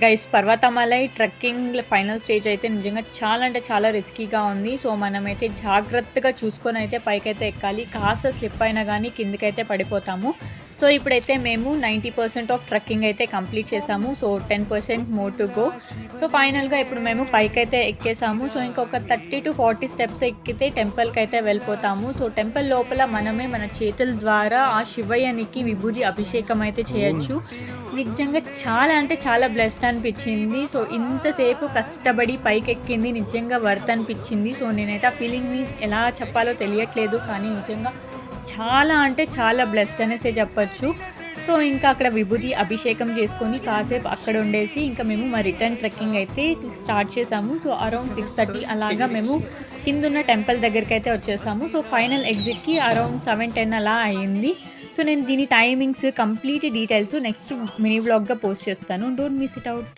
Guys Parvathamalai trekking final stage అయితే నిజంగా చాలా అంటే చాలా రిస్కీగా ఉంది. సో మనమైతే జాగ్రత్తగా చూసుకొని అయితే పైకైతే ఎక్కాలి. కాస్త స్లిప్ అయినా కానీ కిందకైతే పడిపోతాము. సో ఇప్పుడైతే మేము 90% ఆఫ్ ట్రెక్కింగ్ అయితే కంప్లీట్ చేసాము. So 10% more to go. So ఫైనల్గా ఇప్పుడు మేము పైకైతే ఎక్కేసాము. సో ఇంకొక 30 to 40 స్టెప్స్ ఎక్కితే టెంపుల్కి అయితే వెళ్ళిపోతాము. సో టెంపుల్ లోపల మనమే మన చేతుల ద్వారా ఆ శివయ్యనికి విభూది అభిషేకం అయితే చేయొచ్చు. నిజంగా చాలా అంటే చాలా బ్లెస్డ్ అనిపించింది. సో ఇంతసేపు కష్టపడి పైకెక్కింది నిజంగా వర్త్ అనిపించింది. సో నేనైతే ఆ ఫీలింగ్ని ఎలా చెప్పాలో తెలియట్లేదు, కానీ నిజంగా చాలా అంటే చాలా బ్లెస్డ్ అనేసే చెప్పచ్చు. సో ఇంకా అక్కడ విభూతి అభిషేకం చేసుకొని కాసేపు అక్కడ ఉండేసి ఇంకా మేము మా రిటర్న్ ట్రెక్కింగ్ అయితే స్టార్ట్ చేసాము. సో అరౌండ్ 6:30 అలాగా మేము కిందున్న టెంపుల్ దగ్గరికి అయితే వచ్చేసాము. సో ఫైనల్ ఎగ్జిట్కి అరౌండ్ 7:10 అలా అయింది. సో నేను దీని timings complete details next mini వ్లాగ్గా పోస్ట్ చేస్తాను. Don't miss it out.